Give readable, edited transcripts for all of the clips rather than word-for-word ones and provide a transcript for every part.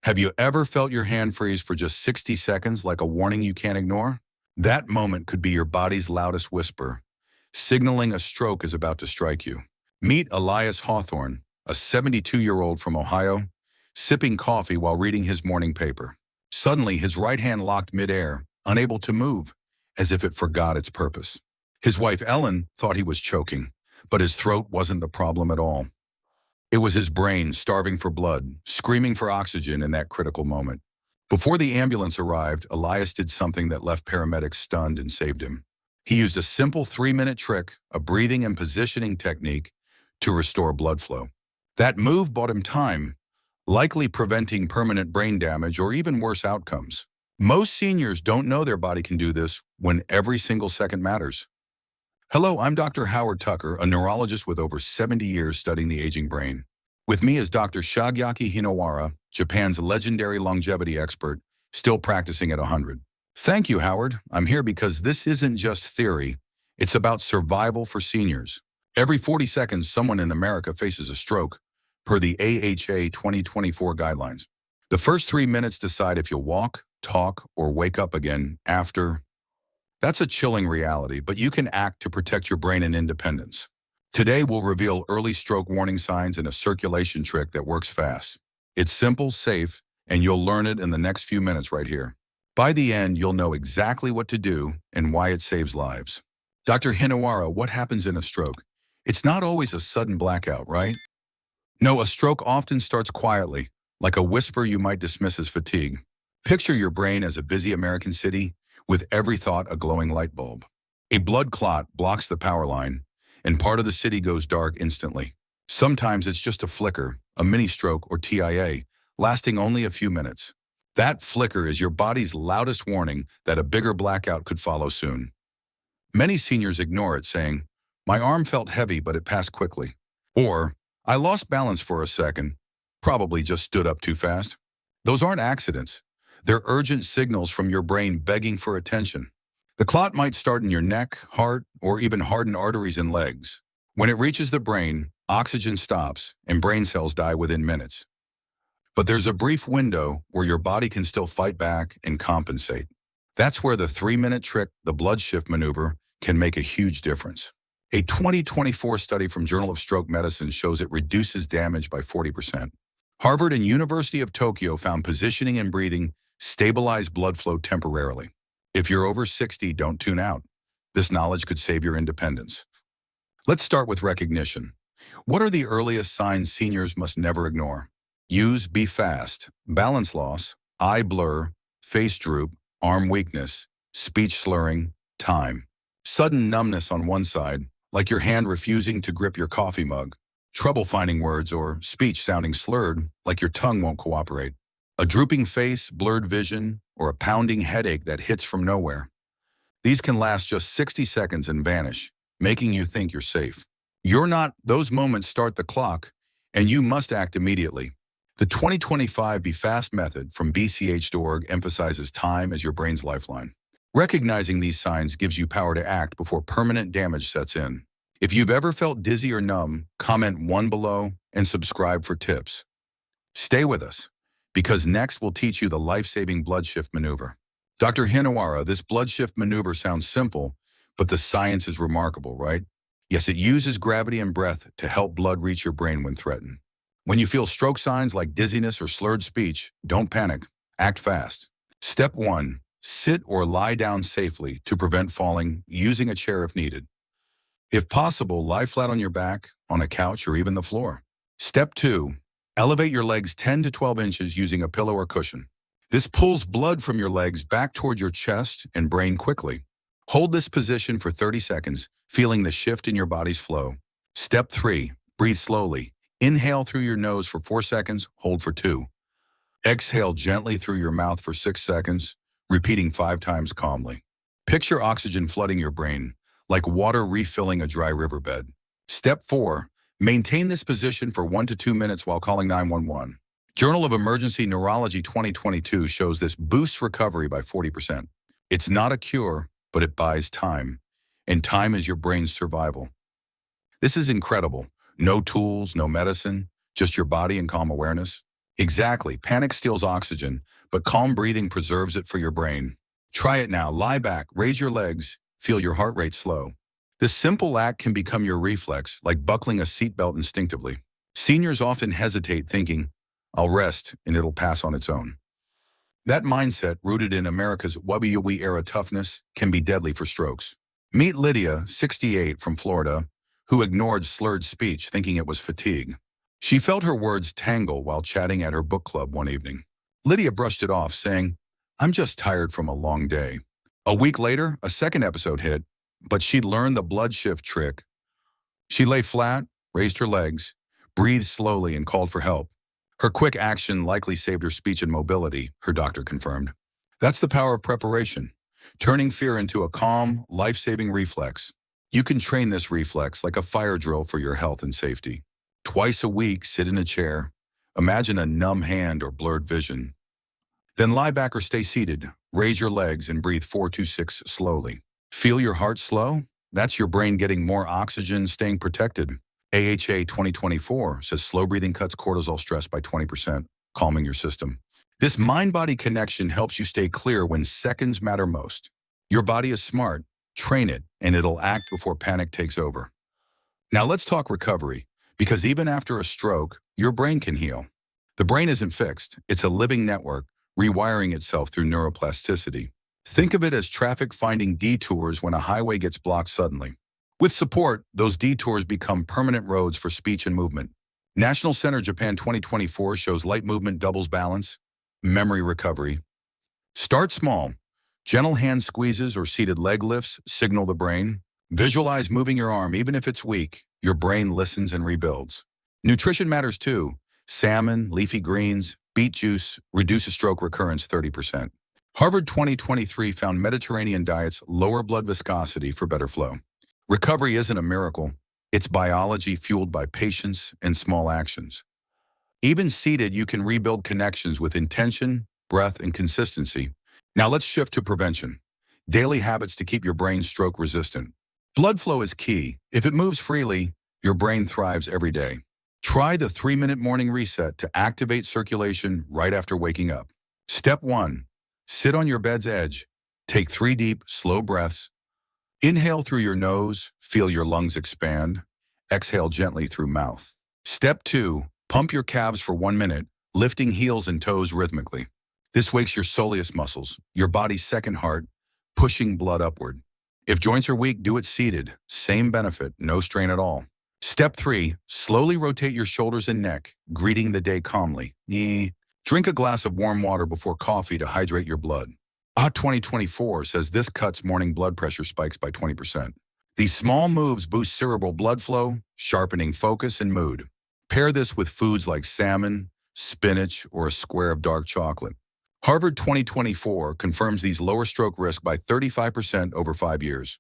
Have you ever felt your hand freeze for just 60 seconds like a warning you can't ignore? That moment could be your body's loudest whisper, signaling a stroke is about to strike you. Meet Elias Hawthorne, a 72-year-old from Ohio, sipping coffee while reading his morning paper. Suddenly, his right hand locked midair, unable to move, as if it forgot its purpose. His wife Ellen thought he was choking, but his throat wasn't the problem at all. It was his brain starving for blood, screaming for oxygen in that critical moment. Before the ambulance arrived, Elias did something that left paramedics stunned and saved him. He used a simple 3-minute trick, a breathing and positioning technique, to restore blood flow. That move bought him time, likely preventing permanent brain damage or even worse outcomes. Most seniors don't know their body can do this when every single second matters. Hello, I'm Dr. Howard Tucker, a neurologist with over 70 years studying the aging brain. With me is Dr. Shagyaki Hinawara, Japan's legendary longevity expert, still practicing at 100. Thank you, Howard. I'm here because this isn't just theory. It's about survival for seniors. Every 40 seconds, someone in America faces a stroke, per the AHA 2024 guidelines. The first 3 minutes decide if you'll walk, talk, or wake up again after. That's a chilling reality, but you can act to protect your brain and independence. Today, we'll reveal early stroke warning signs and a circulation trick that works fast. It's simple, safe, and you'll learn it in the next few minutes right here. By the end, you'll know exactly what to do and why it saves lives. Dr. Hinawara, what happens in a stroke? It's not always a sudden blackout, right? No, a stroke often starts quietly, like a whisper you might dismiss as fatigue. Picture your brain as a busy American city, with every thought a glowing light bulb. A blood clot blocks the power line, and part of the city goes dark instantly. Sometimes it's just a flicker, a mini stroke or TIA, lasting only a few minutes. That flicker is your body's loudest warning that a bigger blackout could follow soon. Many seniors ignore it, saying, "My arm felt heavy, but it passed quickly." Or, "I lost balance for a second, probably just stood up too fast." Those aren't accidents. They're urgent signals from your brain begging for attention. The clot might start in your neck, heart, or even harden arteries and legs. When it reaches the brain, oxygen stops and brain cells die within minutes. But there's a brief window where your body can still fight back and compensate. That's where the 3-minute trick, the blood shift maneuver, can make a huge difference. A 2024 study from Journal of Stroke Medicine shows it reduces damage by 40%. Harvard and University of Tokyo found positioning and breathing stabilize blood flow temporarily. If you're over 60, don't tune out. This knowledge could save your independence. Let's start with recognition. What are the earliest signs seniors must never ignore? Be fast, balance loss, eye blur, face droop, arm weakness, speech slurring, time. Sudden numbness on one side, like your hand refusing to grip your coffee mug. Trouble finding words or speech sounding slurred, like your tongue won't cooperate. A drooping face, blurred vision, or a pounding headache that hits from nowhere. These can last just 60 seconds and vanish, making you think you're safe. You're not. Those moments start the clock, and you must act immediately. The 2025 Be Fast method from bch.org emphasizes time as your brain's lifeline. Recognizing these signs gives you power to act before permanent damage sets in. If you've ever felt dizzy or numb, comment 1 below and subscribe for tips. Stay with us, because next we'll teach you the life-saving blood shift maneuver. Dr. Hinawara, this blood shift maneuver sounds simple, but the science is remarkable, right? Yes, it uses gravity and breath to help blood reach your brain when threatened. When you feel stroke signs like dizziness or slurred speech, don't panic. Act fast. Step 1. Sit or lie down safely to prevent falling, using a chair if needed. If possible, lie flat on your back, on a couch, or even the floor. Step 2. Elevate your legs 10 to 12 inches using a pillow or cushion. This pulls blood from your legs back toward your chest and brain quickly. Hold this position for 30 seconds, feeling the shift in your body's flow. Step 3. Breathe slowly. Inhale through your nose for 4 seconds, hold for 2. Exhale gently through your mouth for 6 seconds, repeating 5 times calmly. Picture oxygen flooding your brain, like water refilling a dry riverbed. Step 4. Maintain this position for 1 to 2 minutes while calling 911. Journal of Emergency Neurology 2022 shows this boosts recovery by 40%. It's not a cure, but it buys time. And time is your brain's survival. This is incredible. No tools, no medicine, just your body and calm awareness. Exactly. Panic steals oxygen, but calm breathing preserves it for your brain. Try it now. Lie back, raise your legs, feel your heart rate slow. This simple act can become your reflex, like buckling a seatbelt instinctively. Seniors often hesitate thinking, I'll rest and it'll pass on its own. That mindset, rooted in America's WW-era toughness, can be deadly for strokes. Meet Lydia, 68, from Florida, who ignored slurred speech thinking it was fatigue. She felt her words tangle while chatting at her book club one evening. Lydia brushed it off, saying, I'm just tired from a long day. A week later, a second episode hit, but she'd learned the blood shift trick. She lay flat, raised her legs, breathed slowly, and called for help. Her quick action likely saved her speech and mobility, her doctor confirmed. That's the power of preparation, turning fear into a calm, life-saving reflex. You can train this reflex like a fire drill for your health and safety. Twice a week, sit in a chair. Imagine a numb hand or blurred vision. Then lie back or stay seated. Raise your legs and breathe 4-6 slowly. Feel your heart slow? That's your brain getting more oxygen, staying protected. AHA 2024 says slow breathing cuts cortisol stress by 20%, calming your system. This mind-body connection helps you stay clear when seconds matter most. Your body is smart. Train it, and it'll act before panic takes over. Now let's talk recovery, because even after a stroke, your brain can heal. The brain isn't fixed. It's a living network, rewiring itself through neuroplasticity. Think of it as traffic finding detours when a highway gets blocked suddenly. With support, those detours become permanent roads for speech and movement. National Center Japan 2024 shows light movement doubles balance, memory recovery. Start small. Gentle hand squeezes or seated leg lifts signal the brain. Visualize moving your arm even if it's weak. Your brain listens and rebuilds. Nutrition matters too. Salmon, leafy greens, beet juice reduces stroke recurrence 30%. Harvard 2023 found Mediterranean diets lower blood viscosity for better flow. Recovery isn't a miracle. It's biology fueled by patience and small actions. Even seated, you can rebuild connections with intention, breath, and consistency. Now let's shift to prevention. Daily habits to keep your brain stroke resistant. Blood flow is key. If it moves freely, your brain thrives every day. Try the 3-minute morning reset to activate circulation right after waking up. Step 1. Sit on your bed's edge. Take 3 deep, slow breaths. Inhale through your nose, feel your lungs expand. Exhale gently through mouth. Step 2. Pump your calves for 1 minute, lifting heels and toes rhythmically. This wakes your soleus muscles, your body's second heart, pushing blood upward. If joints are weak, do it seated. Same benefit, no strain at all. Step 3. Slowly rotate your shoulders and neck, greeting the day calmly. Drink a glass of warm water before coffee to hydrate your blood. AHA 2024 says this cuts morning blood pressure spikes by 20%. These small moves boost cerebral blood flow, sharpening focus and mood. Pair this with foods like salmon, spinach, or a square of dark chocolate. Harvard 2024 confirms these lower stroke risk by 35% over 5 years.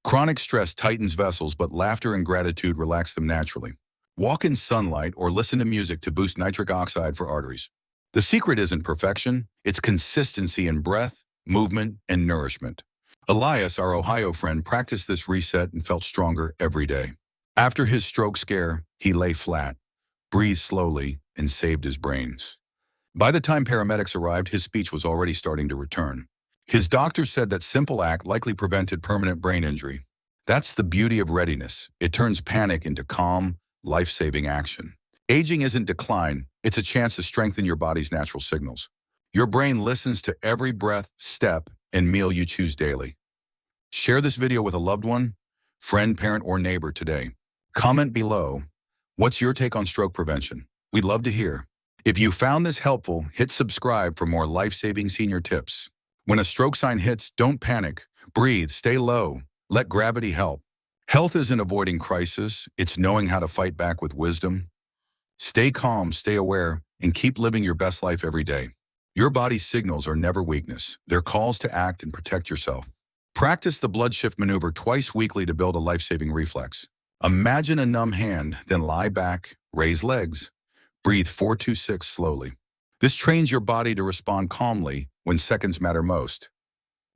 Chronic stress tightens vessels, but laughter and gratitude relax them naturally. Walk in sunlight or listen to music to boost nitric oxide for arteries. The secret isn't perfection, it's consistency in breath, movement, and nourishment. Elias, our Ohio friend, practiced this reset and felt stronger every day. After his stroke scare, he lay flat, breathed slowly, and saved his brains. By the time paramedics arrived, his speech was already starting to return. His doctor said that simple act likely prevented permanent brain injury. That's the beauty of readiness. It turns panic into calm, life-saving action. Aging isn't decline, it's a chance to strengthen your body's natural signals. Your brain listens to every breath, step, and meal you choose daily. Share this video with a loved one, friend, parent, or neighbor today. Comment below, what's your take on stroke prevention? We'd love to hear. If you found this helpful, hit subscribe for more life-saving senior tips. When a stroke sign hits, don't panic. Breathe, stay low, let gravity help. Health isn't avoiding crisis, it's knowing how to fight back with wisdom. Stay calm, stay aware, and keep living your best life every day. Your body's signals are never weakness. They're calls to act and protect yourself. Practice the blood shift maneuver twice weekly to build a life-saving reflex. Imagine a numb hand, then lie back, raise legs. Breathe 4-6 slowly. This trains your body to respond calmly when seconds matter most.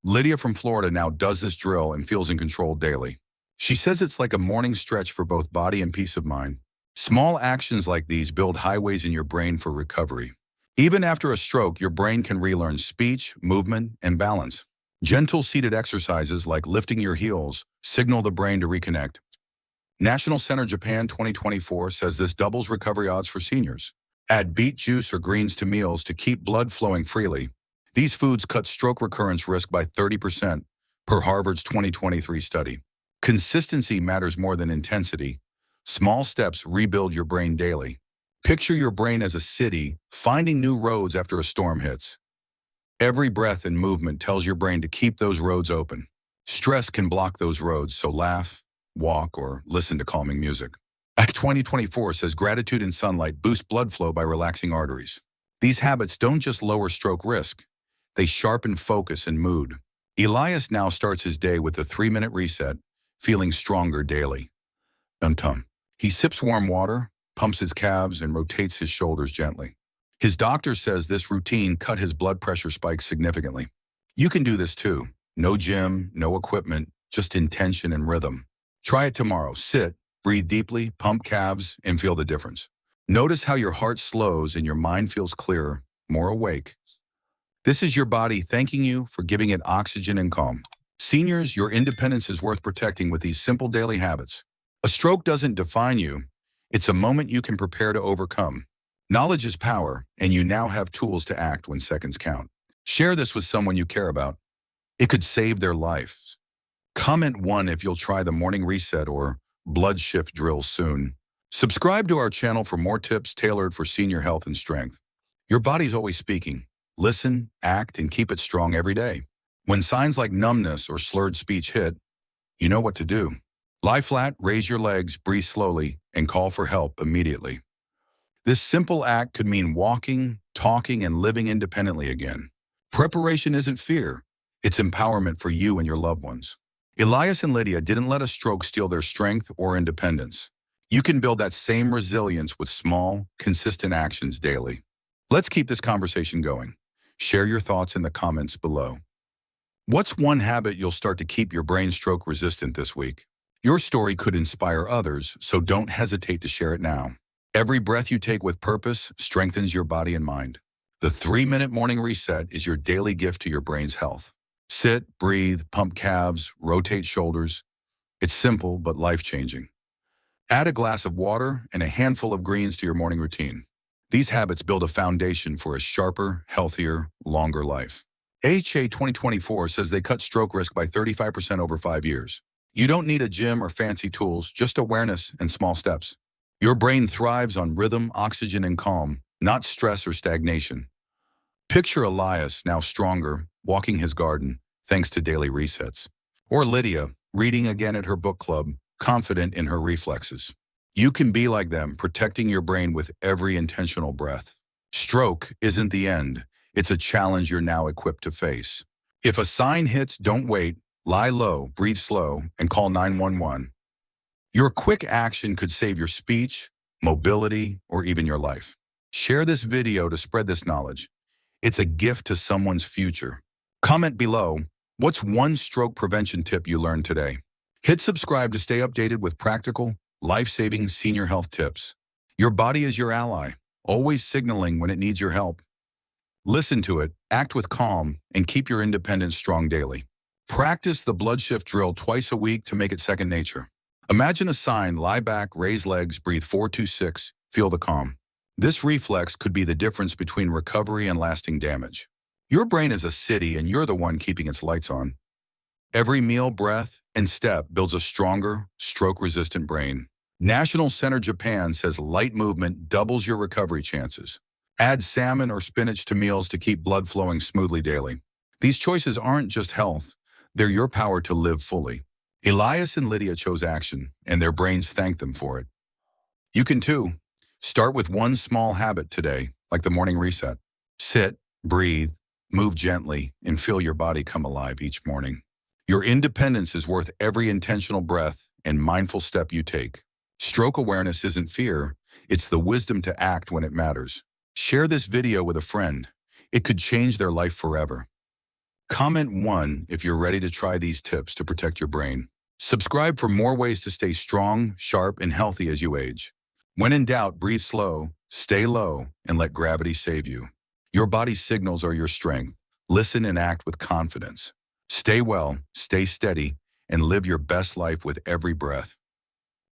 Lydia from Florida now does this drill and feels in control daily. She says it's like a morning stretch for both body and peace of mind. Small actions like these build highways in your brain for recovery. Even after a stroke, your brain can relearn speech, movement, and balance. Gentle seated exercises like lifting your heels signal the brain to reconnect. National Center Japan 2024 says this doubles recovery odds for seniors. Add beet juice or greens to meals to keep blood flowing freely. These foods cut stroke recurrence risk by 30%, per Harvard's 2023 study. Consistency matters more than intensity. Small steps rebuild your brain daily. Picture your brain as a city, finding new roads after a storm hits. Every breath and movement tells your brain to keep those roads open. Stress can block those roads, so laugh, walk, or listen to calming music. Act 2024 says gratitude and sunlight boost blood flow by relaxing arteries. These habits don't just lower stroke risk, they sharpen focus and mood. Elias now starts his day with a 3-minute reset, feeling stronger daily. He sips warm water, pumps his calves, and rotates his shoulders gently. His doctor says this routine cut his blood pressure spikes significantly. You can do this too. No gym, no equipment, just intention and rhythm. Try it tomorrow. Sit, breathe deeply, pump calves, and feel the difference. Notice how your heart slows and your mind feels clearer, more awake. This is your body thanking you for giving it oxygen and calm. Seniors, your independence is worth protecting with these simple daily habits. A stroke doesn't define you. It's a moment you can prepare to overcome. Knowledge is power, and you now have tools to act when seconds count. Share this with someone you care about. It could save their life. Comment 1 if you'll try the morning reset or blood shift drill soon. Subscribe to our channel for more tips tailored for senior health and strength. Your body's always speaking. Listen, act, and keep it strong every day. When signs like numbness or slurred speech hit, you know what to do. Lie flat, raise your legs, breathe slowly, and call for help immediately. This simple act could mean walking, talking, and living independently again. Preparation isn't fear. It's empowerment for you and your loved ones. Elias and Lydia didn't let a stroke steal their strength or independence. You can build that same resilience with small, consistent actions daily. Let's keep this conversation going. Share your thoughts in the comments below. What's one habit you'll start to keep your brain stroke resistant this week? Your story could inspire others, so don't hesitate to share it now. Every breath you take with purpose strengthens your body and mind. The 3-minute morning reset is your daily gift to your brain's health. Sit, breathe, pump calves, rotate shoulders. It's simple but life-changing. Add a glass of water and a handful of greens to your morning routine. These habits build a foundation for a sharper, healthier, longer life. AHA 2024 says they cut stroke risk by 35% over 5 years. You don't need a gym or fancy tools, just awareness and small steps. Your brain thrives on rhythm, oxygen, and calm, not stress or stagnation. Picture Elias, now stronger, walking his garden, thanks to daily resets. Or Lydia, reading again at her book club, confident in her reflexes. You can be like them, protecting your brain with every intentional breath. Stroke isn't the end. It's a challenge you're now equipped to face. If a sign hits, don't wait. Lie low, breathe slow, and call 911. Your quick action could save your speech, mobility, or even your life. Share this video to spread this knowledge. It's a gift to someone's future. Comment below, what's one stroke prevention tip you learned today? Hit subscribe to stay updated with practical, life-saving senior health tips. Your body is your ally, always signaling when it needs your help. Listen to it, act with calm, and keep your independence strong daily. Practice the blood shift drill twice a week to make it second nature. Imagine a sign, lie back, raise legs, breathe 4-2-6, feel the calm. This reflex could be the difference between recovery and lasting damage. Your brain is a city and you're the one keeping its lights on. Every meal, breath, and step builds a stronger, stroke-resistant brain. National Center Japan says light movement doubles your recovery chances. Add salmon or spinach to meals to keep blood flowing smoothly daily. These choices aren't just health, they're your power to live fully. Elias and Lydia chose action, and their brains thanked them for it. You can too. Start with one small habit today, like the morning reset. Sit, breathe, move gently, and feel your body come alive each morning. Your independence is worth every intentional breath and mindful step you take. Stroke awareness isn't fear, it's the wisdom to act when it matters. Share this video with a friend. It could change their life forever. Comment 1 if you're ready to try these tips to protect your brain. Subscribe for more ways to stay strong, sharp, and healthy as you age. When in doubt, breathe slow, stay low, and let gravity save you. Your body's signals are your strength. Listen and act with confidence. Stay well, stay steady, and live your best life with every breath.